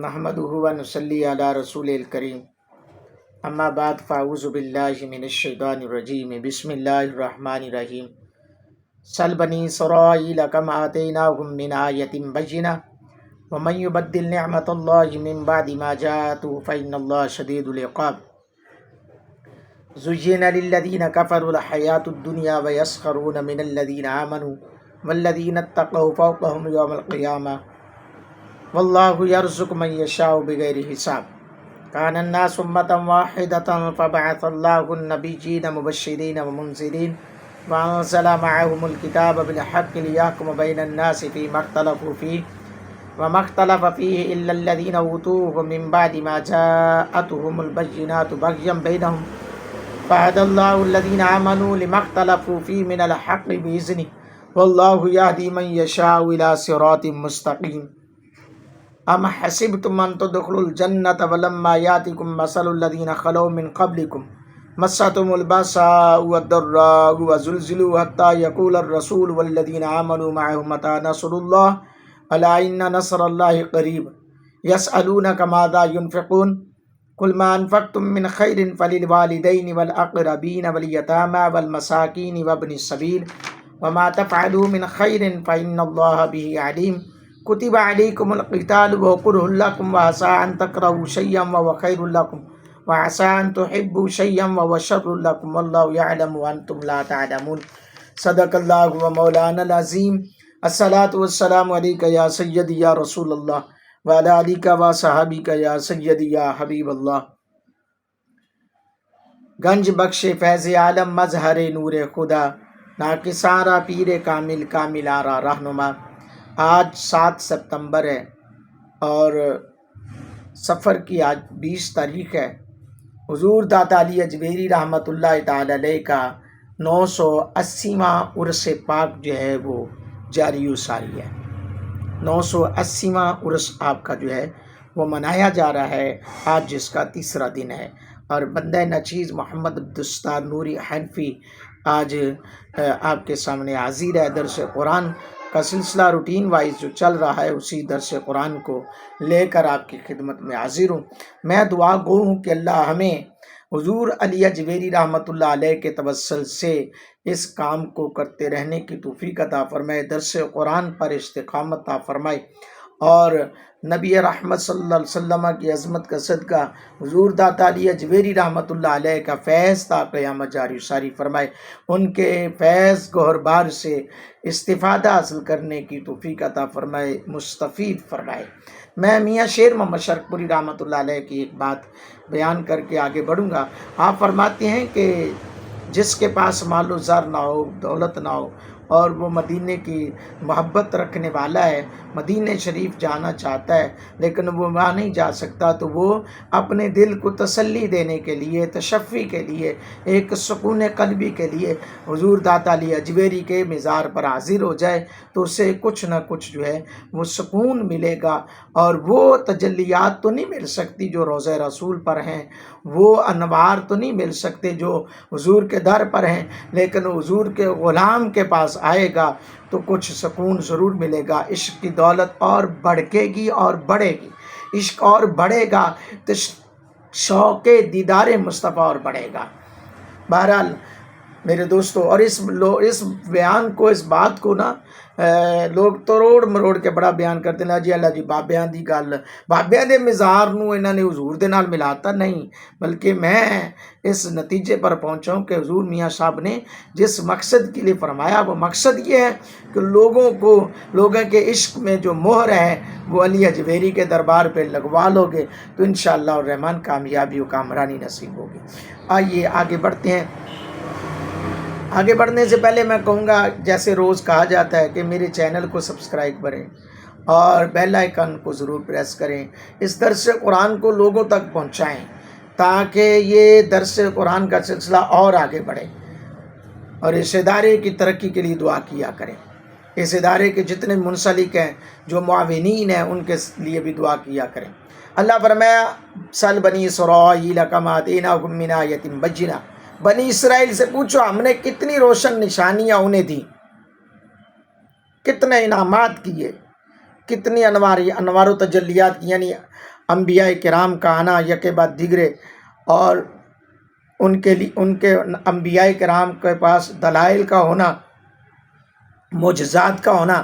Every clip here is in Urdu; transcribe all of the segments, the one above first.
نحمدہ و نصلی علی رسول الکریم اما بعد فاعوذ باللہ من الشیطان الرجیم بسم اللہ الرحمن الرحیم سل بنی اسرائیل کم آتیناہم من آیت بینہ ومن یبدل نعمت اللہ من بعد ما جاءته فإن اللہ شدید العقاب زین للذین کفروا الحیاة الدنیا ویسخرون من الذین آمنوا والذین اتقوا فوقهم یوم القیامہ واللہ یرزق من یشاء بغیر حساب کان الناس امة واحدة فبعث اللہ النبیین مبشرین ومنذرین وانزل معهم الکتاب بالحق لیحکم بین الناس فیما اختلفوا فیہ وما اختلف فیہ الا الذین اوتوہ من بعد ما جاءتهم البینات بغیا بینہم فہدی اللہ الذین آمنوا لما اختلفوا فیہ من الحق بإذنہ واللہ یہدی من یشاء الی صراط مستقیم ام حسبتم ان تدخلوا الجنة ولما یاتکم مثل الذین خلوا من قبلکم مستهم البأساء والضراء وزلزلوا حتى يقول الرسول والذین آمنوا معه متى نصر الله الا ان نصر الله قریب یسألونک ماذا ينفقون قل ما انفقتم من خیر فللوالدین والاقربین والیتامى والمساکین وابن السبیل وما تفعلوا من خیر فإن الله به علیم کتب علیکم القتال وهو کرہ لکم وعسى ان تکرہوا شیئا وهو خیر لکم وعسى ان تحبوا شیئا وهو شر لکم واللہ یعلم وانتم لا تعلمون صدق اللہ و مولانا العظیم الصلاۃ والسلام علیک یا سیدی یا رسول اللہ وعلی آلک و صحابک یا سیدی یا حبیب اللہ۔ گنج بخش فیض عالم مظہر نور خدا ناکسارا پیر کامل کاملارا رہنما۔ آج 7 ستمبر ہے اور سفر کی آج 20 تاریخ ہے۔ حضور داتا علی اجمیری رحمۃ اللہ تعالی علیہ کا 980واں عرس پاک جو ہے وہ جاری و ساری ہے۔ 980واں عرس آپ کا جو ہے وہ منایا جا رہا ہے آج، جس کا تیسرا دن ہے، اور بندہ نچیز محمد عبدالستار نوری حنفی آج آپ کے سامنے حاضر ہے۔ درس قرآن کا سلسلہ روٹین وائز جو چل رہا ہے، اسی درس قرآن کو لے کر آپ کی خدمت میں حاضر ہوں۔ میں دعا گو ہوں کہ اللہ ہمیں حضور علی اجمیری رحمۃ اللہ علیہ کے توسل سے اس کام کو کرتے رہنے کی توفیق عطا فرمائے، درس قرآن پر استقامت عطا فرمائے، اور نبی رحمت صلی اللہ علیہ وسلم کی عظمت کا صدقہ حضور داتا علی اجمیری رحمۃ اللہ علیہ کا فیض تا قیامت جاری ساری فرمائے، ان کے فیض گوہر بار سے استفادہ حاصل کرنے کی توفیق عطا فرمائے، مستفید فرمائے۔ میں میاں شیر محمد شرک پوری رحمۃ اللہ علیہ کی ایک بات بیان کر کے آگے بڑھوں گا۔ آپ فرماتے ہیں کہ جس کے پاس مال و زر نہ ہو، دولت نہ ہو، اور وہ مدینے کی محبت رکھنے والا ہے، مدینہ شریف جانا چاہتا ہے لیکن وہ وہاں نہیں جا سکتا، تو وہ اپنے دل کو تسلی دینے کے لیے، تشفی کے لیے، ایک سکون قلبی کے لیے حضور داتا علی اجمیری کے مزار پر حاضر ہو جائے تو اسے کچھ نہ کچھ جو ہے وہ سکون ملے گا، اور وہ تجلیات تو نہیں مل سکتی جو روضہ رسول پر ہیں، وہ انوار تو نہیں مل سکتے جو حضور کے در پر ہیں، لیکن حضور کے غلام کے پاس آئے گا تو کچھ سکون ضرور ملے گا۔ عشق کی دولت اور بڑھے گی اور بڑھے گی، عشق اور بڑھے گا تو شوق دیدار مصطفیٰ اور بڑھے گا۔ بہرحال میرے دوستو، اور اس بیان کو، اس بات کو نا لوگ توڑ مروڑ کے بڑا بیان کرتے ہیں، جی اللہ جی بابیاں دی گل، بابیاں دے مزار نو انہاں نے حضور دے نال ملاتا نہیں، بلکہ میں اس نتیجے پر پہنچا ہوں کہ حضور میاں صاحب نے جس مقصد کے لیے فرمایا وہ مقصد یہ ہے کہ لوگوں کے عشق میں جو مہر ہے وہ علی اجمیری کے دربار پہ لگوا لو گے تو انشاءاللہ الرحمن کامیابی و کامرانی نصیب ہوگی۔ آئیے آگے بڑھتے ہیں۔ آگے بڑھنے سے پہلے میں کہوں گا، جیسے روز کہا جاتا ہے کہ میرے چینل کو سبسکرائب کریں اور بیل آئیکن کو ضرور پریس کریں، اس درس قرآن کو لوگوں تک پہنچائیں تاکہ یہ درس قرآن کا سلسلہ اور آگے بڑھے، اور اس ادارے کی ترقی کے لیے دعا کیا کریں۔ اس ادارے کے جتنے منسلک ہیں، جو معاونین ہیں، ان کے لیے بھی دعا کیا کریں۔ اللہ فرمایا سل بنی اسرائیل کم آتیناہم من آیۃ بینہ، بنی اسرائیل سے پوچھو ہم نے کتنی روشن نشانیاں انہیں دیں، کتنے انعامات کیے، کتنی انوار و تجلیات کی، یعنی انبیاء کرام کا آنا یکے بعد دیگرے، اور ان کے انبیاء کرام کے پاس دلائل کا ہونا، معجزات کا ہونا،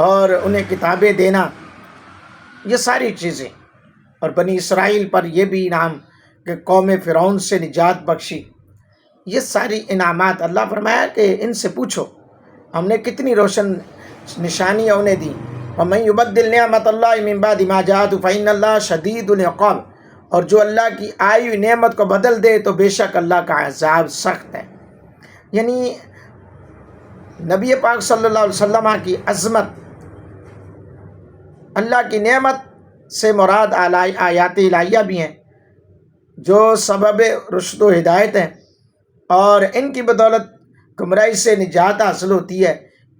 اور انہیں کتابیں دینا، یہ ساری چیزیں، اور بنی اسرائیل پر یہ بھی انعام کہ قوم فرعون سے نجات بخشی، یہ ساری انعامات اللہ فرمایا کہ ان سے پوچھو ہم نے کتنی روشن نشانیاں انہیں دی۔ وَمَن يُبَدِّلْ نِعْمَةَ اللَّهِ مِن بَعْدِ مَا جَاءَتْهُ فَإِنَّ اللَّهَ شَدِيدُ الْعِقَابِ، اور جو اللہ کی آئی ہوئی نعمت کو بدل دے تو بے شک اللہ کا عذاب سخت ہے۔ یعنی نبی پاک صلی اللہ علیہ وسلم کی عظمت، اللہ کی نعمت سے مراد آیات الہیہ بھی ہیں جو سبب رشد و ہدایت ہیں، اور ان کی بدولت گمراہی سے نجات حاصل ہوتی ہے۔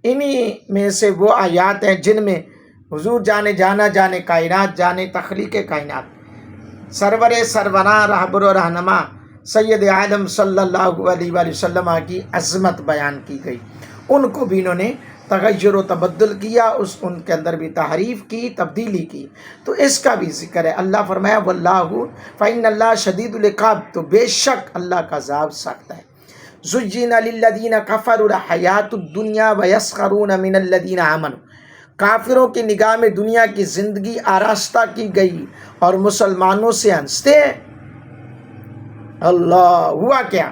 انہی میں سے وہ آیات ہیں جن میں حضور جانے کائنات، جانے تخلیق کائنات، سرورہ رہبر و رہنما سید عالم صلی اللہ علیہ وآلہ وسلم کی عظمت بیان کی گئی۔ ان کو بھی انہوں نے تغیر و تبدل کیا، ان کے اندر بھی تحریف کی، تبدیلی کی، تو اس کا بھی ذکر ہے۔ اللہ فرمایا واللہ فإن اللہ شدید العقاب، تو بے شک اللہ کا عذاب سخت ہے۔ زُيِّنَ لِلَّذِينَ كَفَرُوا الْحَيَاةُ الدُّنْيَا وَيَسْخَرُونَ مِنَ الَّذِينَ آمَنُوا، کافروں کی نگاہ میں دنیا کی زندگی آراستہ کی گئی اور مسلمانوں سے ہنستے ہیں۔ اللہ، ہوا کیا؟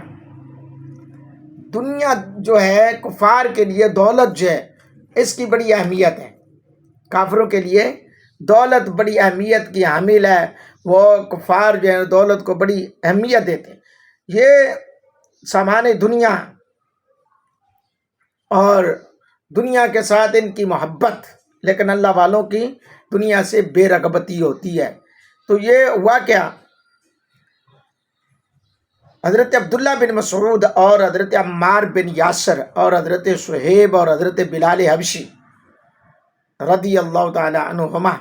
دنیا جو ہے کفار کے لیے دولت جو ہے اس کی بڑی اہمیت ہے، کافروں کے لیے دولت بڑی اہمیت کی حامل ہے، وہ کفار جو ہے دولت کو بڑی اہمیت دیتے ہیں۔ یہ سامان دنیا اور دنیا کے ساتھ ان کی محبت، لیکن اللہ والوں کی دنیا سے بے رغبتی ہوتی ہے۔ تو یہ ہوا کیا؟ حضرت عبداللہ بن مسعود اور حضرت عمار بن یاسر اور حضرت صہیب اور حضرت بلال حبشی رضی اللہ تعالی عنہما،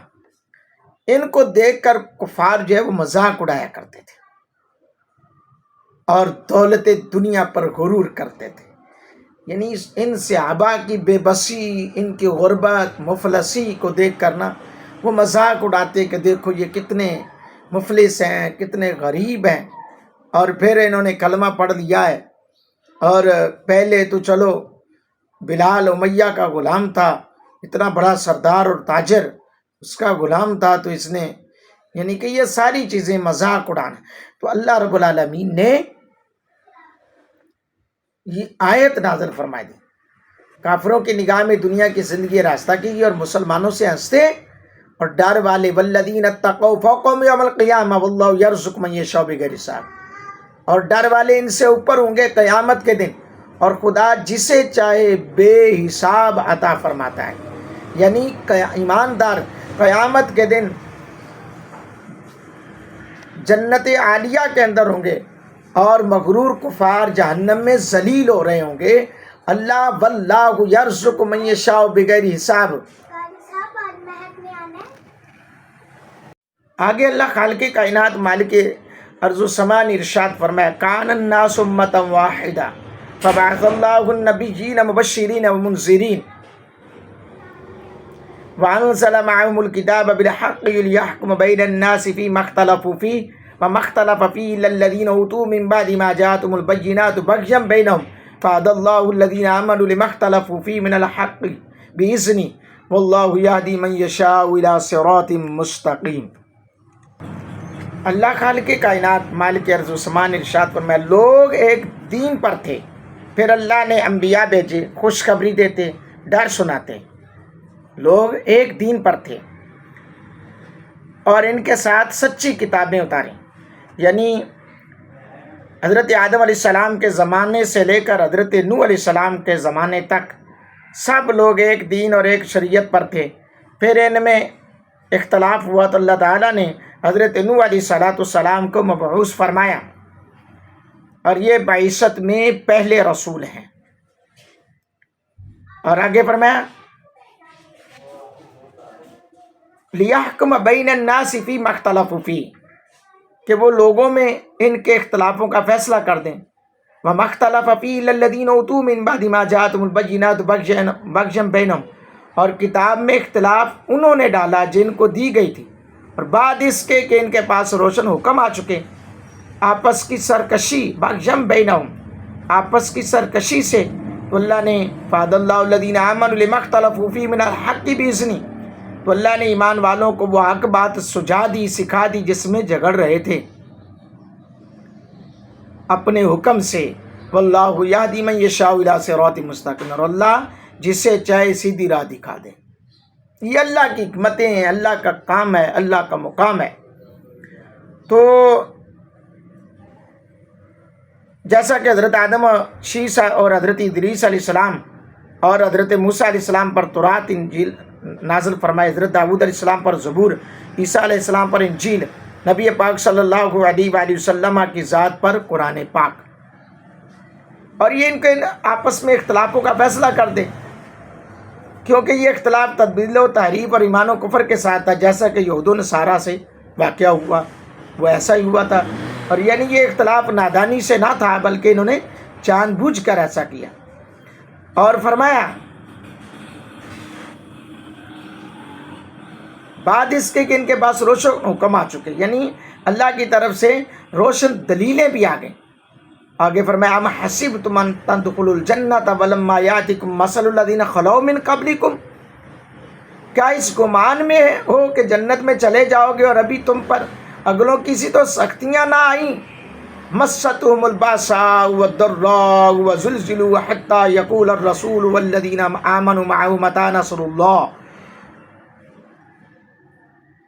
ان کو دیکھ کر کفار جو ہے وہ مذاق اڑایا کرتے تھے اور دولت دنیا پر غرور کرتے تھے۔ یعنی ان صحابہ کی بے بسی، ان کی غربت، مفلسی کو دیکھ کرنا وہ مذاق اڑاتے کہ دیکھو یہ کتنے مفلس ہیں، کتنے غریب ہیں، اور پھر انہوں نے کلمہ پڑھ لیا ہے، اور پہلے تو چلو بلال امیہ کا غلام تھا، اتنا بڑا سردار اور تاجر، اس کا غلام تھا، تو اس نے یعنی کہ یہ ساری چیزیں مذاق اڑانا۔ تو اللہ رب العالمین نے یہ آیت نازل فرما دی، کافروں کی نگاہ میں دنیا کی زندگی راستہ کی گئی اور مسلمانوں سے ہنستے اور ڈر والے، والذین اتقوا فوقہم یوم القیامہ واللہ یرزق من یشاء بغیر حساب، اور ڈر والے ان سے اوپر ہوں گے قیامت کے دن، اور خدا جسے چاہے بے حساب عطا فرماتا ہے۔ یعنی ایماندار قیامت کے دن جنت عالیہ کے اندر ہوں گے، اور مغرور کفار جہنم میں ذلیل ہو رہے ہوں گے۔ اللہ واللہ یرزق من یشاء بغیر حساب۔ آگے اللہ خالق کائنات مالک ارض و سما نے ارشاد فرمایا کان الناس امۃ واحدہ فبعث اللہ النبیین مبشرین ومنذرین وانزل معهم الکتاب بالحق لیحکم بین الناس فیما اختلفوا فیہ وما اختلف فیہ الا الذین اوتوا من بعد ما جاءتهم البینات بغیا بینہم فہدی اللہ الذین آمنوا لما اختلفوا فیہ من الحق بإذنہ واللہ یہدی من یشاء الی صراط مستقیم۔ اللہ خالق کائنات مالک ارض و سما نے ارشاد فرمایا لوگ ایک دین پر تھے، پھر اللہ نے انبیاء بھیجے، خوشخبری دیتے، ڈر سناتے۔ لوگ ایک دین پر تھے اور ان کے ساتھ سچی کتابیں اتاری، یعنی حضرت آدم علیہ السلام کے زمانے سے لے کر حضرت نوح علیہ السلام کے زمانے تک سب لوگ ایک دین اور ایک شریعت پر تھے۔ پھر ان میں اختلاف ہوا تو اللہ تعالیٰ نے حضرت نوح علیہ السلام کو مبعوث فرمایا، اور یہ بعثت میں پہلے رسول ہیں۔ اور آگے فرمایا لیحکم بین الناس فیما اختلفوا فیہ، کہ وہ لوگوں میں ان کے اختلافوں کا فیصلہ کر دیں۔ وما اختلف فیہ الا الذین اوتوا من بعد ما جاءتهم البینات بغیا بینہم، اور کتاب میں اختلاف انہوں نے ڈالا جن کو دی گئی تھی، اور بعد اس کے کہ ان کے پاس روشن حکم آ چکے، آپس کی سرکشی بغیم بینہم، آپس کی سرکشی سے، تو اللہ نے فہد اللہ الذین آمنوا لما اختلفوا فیہ من الحق بإذنہ، تو اللہ نے ایمان والوں کو وہ حق بات سجا دی، سکھا دی جس میں جھگڑ رہے تھے اپنے حکم سے۔ واللہ یہدی من یشاء الی صراط مستقیم، اور اللہ جسے چاہے سیدھی راہ دکھا دے۔ یہ اللہ کی حکمتیں ہیں، اللہ کا کام ہے، اللہ کا مقام ہے۔ تو جیسا کہ حضرت آدم و شیس اور حضرت ادریس علیہ السلام اور حضرت موسیٰ علیہ السلام پر تورات انجیل نازل فرمائے، حضرت داؤد علیہ السلام پر زبور، عیسیٰ علیہ السلام پر انجیل، نبی پاک صلی اللہ علیہ وآلہ وسلم کی ذات پر قرآن پاک، اور یہ ان کے آپس میں اختلافوں کا فیصلہ کر دے، کیونکہ یہ اختلاف تبدیل و تحریف اور ایمان و کفر کے ساتھ تھا، جیسا کہ یہود و نصارہ سے واقعہ ہوا وہ ایسا ہی ہوا تھا، اور یعنی یہ اختلاف نادانی سے نہ تھا بلکہ انہوں نے جان بوجھ کر ایسا کیا۔ اور فرمایا بعد اس کے کہ ان کے پاس روشن حکم آ چکے، یعنی اللہ کی طرف سے روشن دلیلیں بھی آ گئیں۔ آگے فرمایا ام حسبتم ان تدخلوا الجنۃ ولما یاتکم مثل الذین خلو من قبلکم، کیا اس گمان میں ہو کہ جنت میں چلے جاؤ گے اور ابھی تم پر اگلوں کسی تو سختیاں نہ آئیں؟ مستهم الباساء والضراء وزلزلوا حتى يقول الرسول والذین آمنوا معه متى نصر اللہ،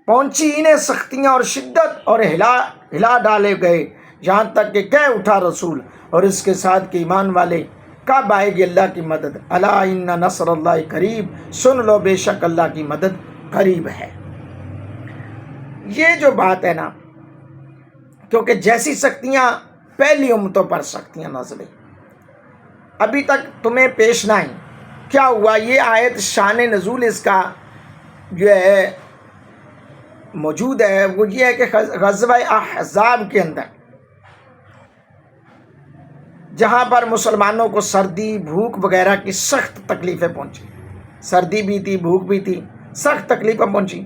پہنچی انہیں سختیاں اور شدت اور ہلا ڈالے گئے، یہاں تک کہ کہہ اٹھا رسول اور اس کے ساتھ کہ ایمان والے، کب آئے گی اللہ کی مدد؟ الا ان نصر اللہ قریب، سن لو بے شک اللہ کی مدد قریب ہے۔ یہ جو بات ہے نا، کیونکہ جیسی سختیاں پہلی امتوں پر سختیاں نازلیں ابھی تک تمہیں پیش نہ آئیں، کیا ہوا؟ یہ آیت شان نزول اس کا جو ہے موجود ہے وہ یہ ہے کہ غزوہ احزاب کے اندر جہاں پر مسلمانوں کو سردی بھوک وغیرہ کی سخت تکلیفیں پہنچی، سردی بھی تھی بھوک بھی تھی، سخت تکلیفیں پہنچی،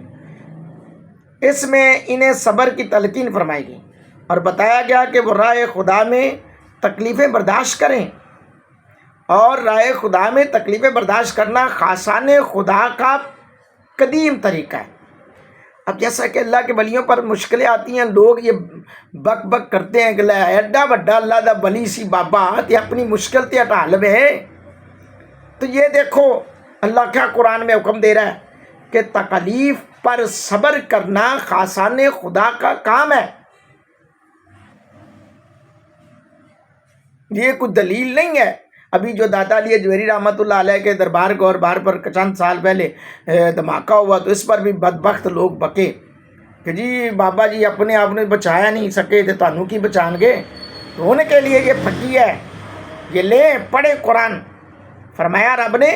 اس میں انہیں صبر کی تلقین فرمائی گئی اور بتایا گیا کہ وہ راہ خدا میں تکلیفیں برداشت کریں، اور راہ خدا میں تکلیفیں برداشت کرنا خاصان خدا کا قدیم طریقہ ہے۔ اب جیسا کہ اللہ کے ولیوں پر مشکلیں آتی ہیں، لوگ یہ بک بک کرتے ہیں کہ ایڈا بڑا اللہ دا ولی سی بابا تے اپنی مشکل تے ہٹا لوے، تو یہ دیکھو اللہ کیا قرآن میں حکم دے رہا ہے کہ تکلیف پر صبر کرنا خاصان خدا کا کام ہے۔ یہ کوئی دلیل نہیں ہے۔ ابھی جو داتا علی اجویری رحمۃ اللہ علیہ کے دربار گور بار پر چند سال پہلے دھماکہ ہوا تو اس پر بھی بدبخت لوگ بکے کہ جی بابا جی اپنے آپ نے بچایا نہیں سکے تو تانوں کی بچان گے، تو ان کے لیے یہ پھٹی ہے۔ یہ لیں پڑھے قرآن، فرمایا رب نے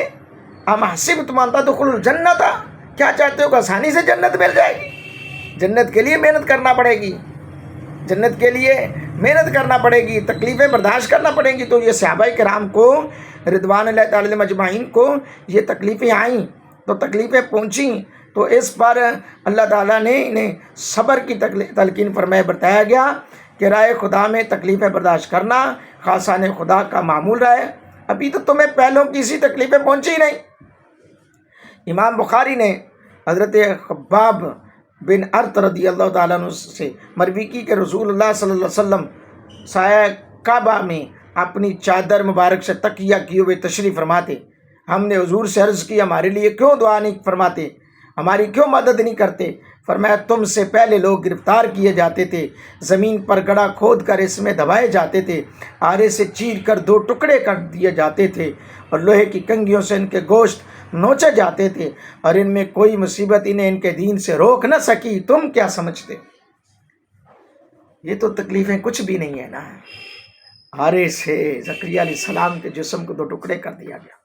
ام حسبتم ان تدخلوا الجنۃ، کیا چاہتے ہو کہ آسانی سے جنت مل جائے گی؟ جنت کے لیے محنت کرنا پڑے گی، جنت کے لیے محنت کرنا پڑے گی، تکلیفیں برداشت کرنا پڑیں گی۔ تو یہ صحابہ کرام کو رضوان اللہ تعالی مجمعین کو یہ تکلیفیں آئیں، تو تکلیفیں پہنچیں، تو اس پر اللہ تعالیٰ نے انہیں صبر کی تلقین فرمائے، بتایا گیا کہ راہ خدا میں تکلیفیں برداشت کرنا خاصان خدا کا معمول رہا ہے۔ ابھی تو تمہیں پہلوں کسی تکلیفیں پہنچی نہیں۔ امام بخاری نے حضرت خباب بن ارت رضی اللہ تعالیٰ عنہ سے مروی کی کہ رسول اللہ صلی اللہ علیہ وسلم سایہ کعبہ میں اپنی چادر مبارک سے تکیہ کیے ہوئے تشریف فرماتے، ہم نے حضور سے عرض کی ہمارے لیے کیوں دعا نہیں فرماتے، ہماری کیوں مدد نہیں کرتے؟ فرمایا تم سے پہلے لوگ گرفتار کیے جاتے تھے، زمین پر گڑھا کھود کر اس میں دبائے جاتے تھے، آرے سے چیر کر دو ٹکڑے کر دیے جاتے تھے، اور لوہے کی کنگھیوں سے ان کے گوشت نوچے جاتے تھے، اور ان میں کوئی مصیبت انہیں ان کے دین سے روک نہ سکی، تم کیا سمجھتے؟ یہ تو تکلیفیں کچھ بھی نہیں ہے نا۔ آرے سے زکریا علیہ السلام کے جسم کو دو ٹکڑے کر دیا گیا،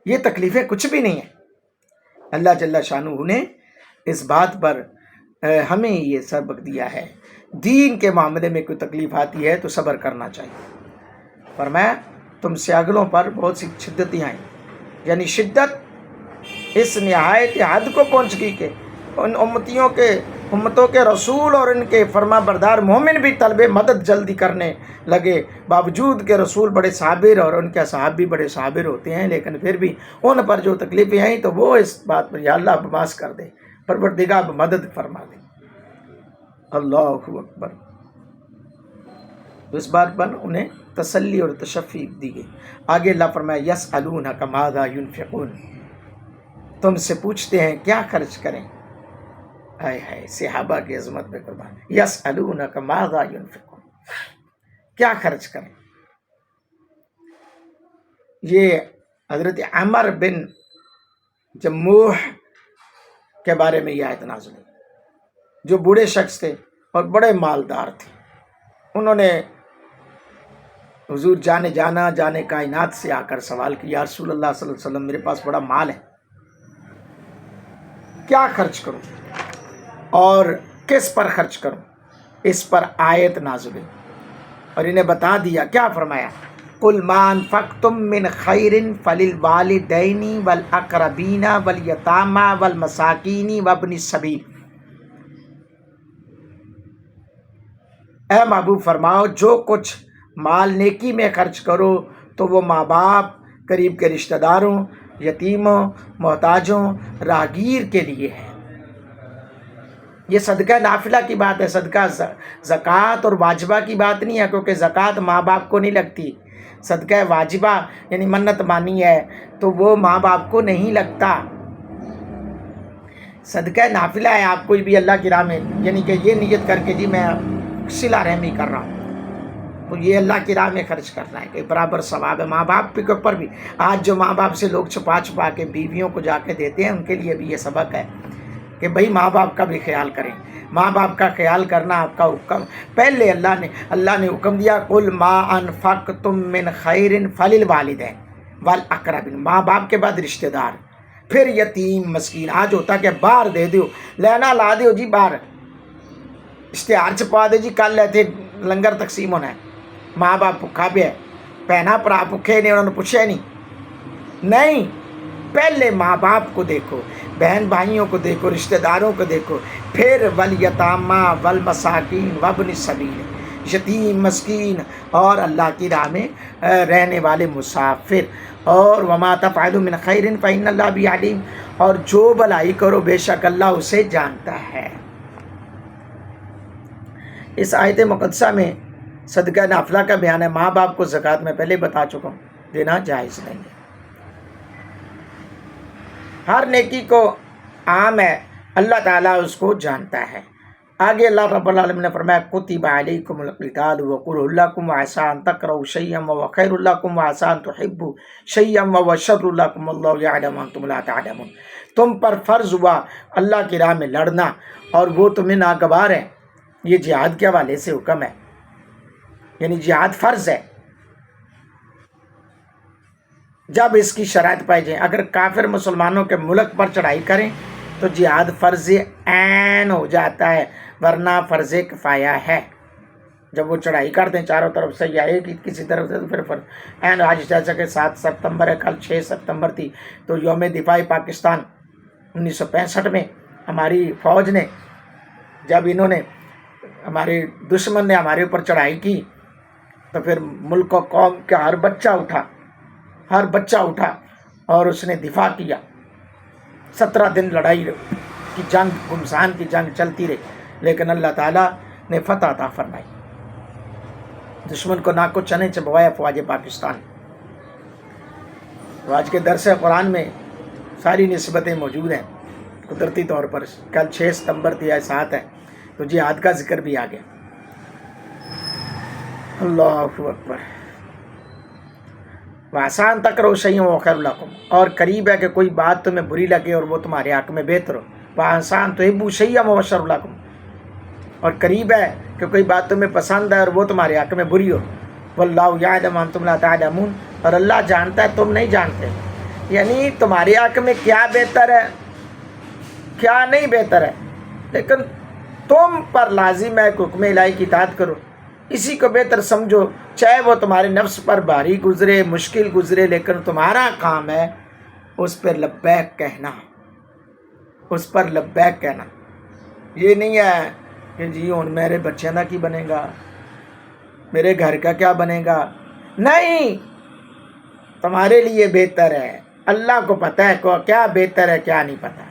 یہ تکلیفیں کچھ بھی نہیں ہیں۔ اللہ جل شانہ نے اس بات پر ہمیں یہ سبق دیا ہے، دین کے معاملے میں کوئی تکلیف آتی ہے تو صبر کرنا چاہیے۔ فرمایا تم سے اگلوں پر بہت سی شدتیں آئیں، یعنی شدت اس نہایت حد کو پہنچ گئی کہ ان امتوں کے رسول اور ان کے فرما بردار مومن بھی طلب مدد جلدی کرنے لگے، باوجود کہ رسول بڑے صابر اور ان کے اصحاب بھی بڑے صابر ہوتے ہیں، لیکن پھر بھی ان پر جو تکلیفیں آئیں تو وہ اس بات پر یا اللہ معاف کر دے، پروردگار مدد فرما دے۔ اللہ اکبر۔ تو اس بات پر انہیں تسلی اور تشفی دی گئی۔ آگے اللہ فرمایا یسألونک ماذا ینفقون، تم سے پوچھتے ہیں کیا خرچ کریں۔ ہائے ہائے، صحابہ کی عظمت پہ قربان۔ یسألونک ماذا ینفقون، کیا خرچ کریں۔ یہ حضرت عمر بن جموح کے بارے میں یہ آیت نازل ہوئی، جو بوڑھے شخص تھے اور بڑے مالدار تھے۔ انہوں نے حضور جانے کائنات سے آ کر سوال کیا، یا رسول اللہ صلی اللہ علیہ وسلم، میرے پاس بڑا مال ہے، کیا خرچ کروں اور کس پر خرچ کروں۔ اس پر آیت نازل ہوئی اور انہیں بتا دیا، کیا فرمایا، قُلْ مَا أَنفَقْتُم مِّنْ خَيْرٍ فَلِلْوَالِدَيْنِ وَالْأَقْرَبِينَ وَالْيَتَامَىٰ وَالْمَسَاكِينِ وَابْنِ السَّبِيلِ۔ اے محبوب فرماؤ، جو کچھ مال نیکی میں خرچ کرو تو وہ ماں باپ، قریب کے رشتہ داروں، یتیموں، محتاجوں، راہگیر کے لیے ہے۔ یہ صدقہ نافلہ کی بات ہے، صدقہ زکوٰۃ اور واجبہ کی بات نہیں ہے، کیونکہ زکوٰۃ ماں باپ کو نہیں لگتی۔ صدقہ واجبہ یعنی منت مانی ہے تو وہ ماں باپ کو نہیں لگتا۔ صدقہ نافلہ ہے، آپ کوئی بھی اللہ کی راہ میں یعنی کہ یہ نیت کر کے جی میں صلہ رحمی کر رہا ہوں، تو یہ اللہ کی راہ میں خرچ کرنا ہے کہ برابر ثواب ہے۔ ماں باپ کے اوپر بھی آج جو ماں باپ سے لوگ چھپا کے بیویوں کو جا کے دیتے ہیں، ان کے لیے بھی یہ سبق ہے کہ بھئی ماں باپ کا بھی خیال کریں۔ ماں باپ کا خیال کرنا آپ کا حکم پہلے اللہ نے حکم دیا، قُلْ مَا أَنفَقْتُم مِّنْ خَيْرٍ فَلِلْوَالِدَيْنِ وَالْأَقْرَبِينَ، ماں باپ کے بعد رشتہ دار، پھر یتیم مسکین۔ آج ہوتا کہ باہر دے دیو، لینا لا دیو جی، باہر اشتہار چھپا دے جی، کل ایتھے لنگر تقسیم ہونا ہے، ماں باپ بھکھا پہ ہے، پہنا پرا بھکھے نہیں، انہوں نے پوچھا نہیں۔ پہلے ماں باپ کو دیکھو، بہن بھائیوں کو دیکھو، رشتہ داروں کو دیکھو، پھر والیتامیٰ والمساکین وابن السبیل، یتیم مسکین اور اللہ کی راہ میں رہنے والے مسافر۔ اور وما تفعلوا من خیر فإن اللہ بہ علیم، اور جو بھلائی کرو بے شک اللہ اسے جانتا ہے۔ اس آیت مقدسہ میں صدقہ نافلہ کا بیان ہے۔ ماں باپ کو زکوٰۃ میں پہلے بتا چکا ہوں، دینا جائز نہیں ہے۔ ہر نیکی کو عام ہے، اللہ تعالیٰ اس کو جانتا ہے۔ آگے اللہ رب العالمین نے فرمایا، کتب علیکم القتال وکرہ لکم وعسیٰ ان تکرہوا شیئا وہو خیر لکم وعسیٰ ان تحبوا شیئا وہو شر لکم واللہ یعلم وانتم لا تعلمون۔ تم پر فرض ہوا اللہ کی راہ میں لڑنا اور وہ تمہیں ناگوار ہے۔ یہ جہاد کے حوالے سے حکم ہے، یعنی جہاد فرض ہے جب اس کی شرائط پائی جائیں۔ اگر کافر مسلمانوں کے ملک پر چڑھائی کریں تو جہاد فرض عین ہو جاتا ہے، ورنہ فرض کفایہ ہے۔ جب وہ چڑھائی کر دیں چاروں طرف سے یا ایک کسی طرف سے، تو پھر فرض عین۔ آج جیسا کہ 7 ستمبر ہے، کل 6 ستمبر تھی، تو یوم دفاع پاکستان 1965 میں ہماری فوج نے، جب انہوں نے ہمارے دشمن نے ہمارے اوپر چڑھائی کی، تو پھر ملک و قوم کا ہر بچہ اٹھا اور اس نے دفاع کیا۔ 17 دن لڑائی کی جنگ، گمسان کی جنگ چلتی رہی، لیکن اللہ تعالیٰ نے فتح عطا فرمائی، دشمن کو ناک کو چنے چبوایا فوج پاکستان۔ تو آج کے درس قرآن میں ساری نسبتیں موجود ہیں قدرتی طور پر۔ کل 6 ستمبر تھی، آج 7 ہے، تو جہاد کا ذکر بھی آ گیا۔ اللہ اکبر۔ وعسیٰ ان تکرہوا شیئا وہو خیر لکم، اور قریب ہے کہ کوئی بات تمہیں بری لگے اور وہ تمہارے حق میں بہتر ہو۔ وعسیٰ ان تحبوا شیئا وہو شر لکم، اور قریب ہے کہ کوئی بات تمہیں پسند ہے اور وہ تمہارے حق میں بری ہو۔ واللہ یعلم وانتم لا تعلمون، اور اللہ جانتا ہے تم نہیں جانتے، یعنی تمہارے حق میں کیا بہتر ہے کیا نہیں بہتر ہے، لیکن تم پر لازم ہے کہ حکم الہی کی اطاعت کرو، اسی کو بہتر سمجھو، چاہے وہ تمہارے نفس پر بھاری گزرے، مشکل گزرے، لیکن تمہارا کام ہے اس پر لبیک کہنا، اس پر لبیک کہنا۔ یہ نہیں ہے کہ جی ہن میرے بچیاں دا کی بنے گا، میرے گھر کا کیا بنے گا۔ نہیں، تمہارے لیے بہتر ہے، اللہ کو پتہ ہے کیا بہتر ہے کیا نہیں پتہ،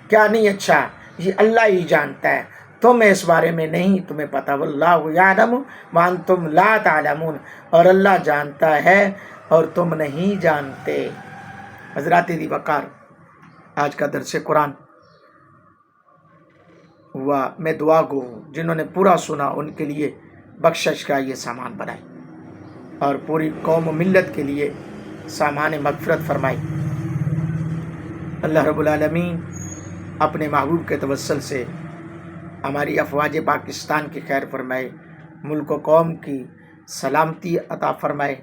کیا نہیں اچھا، یہ اللہ ہی جانتا ہے، تمہیں اس بارے میں نہیں تمہیں پتہ۔ واللہ یعلم وانتم لا تعلمون، اور اللہ جانتا ہے اور تم نہیں جانتے۔ حضرات دی وقار، آج کا درس قرآن ہوا، میں دعا گو ہوں، جنہوں نے پورا سنا ان کے لیے بخشش کا یہ سامان بنائے، اور پوری قوم و ملت کے لیے سامان مغفرت فرمائی۔ اللہ رب العالمین اپنے محبوب کے توسل سے ہماری افواج پاکستان کی خیر فرمائے، ملک و قوم کی سلامتی عطا فرمائے۔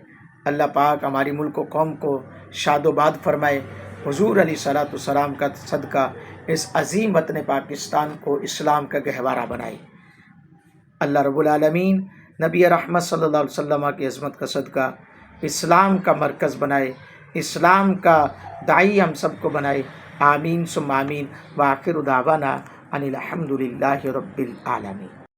اللہ پاک ہماری ملک و قوم کو شاد و باد فرمائے۔ حضور علیہ الصلوۃ والسلام کا صدقہ اس عظیم وطن پاکستان کو اسلام کا گہوارہ بنائے۔ اللہ رب العالمین نبی رحمت صلی اللہ علیہ وسلم کی عظمت کا صدقہ اسلام کا مرکز بنائے، اسلام کا داعی ہم سب کو بنائے۔ آمین ثم آمین، وآخر دعوانا ان الحمد للہ رب العالمین۔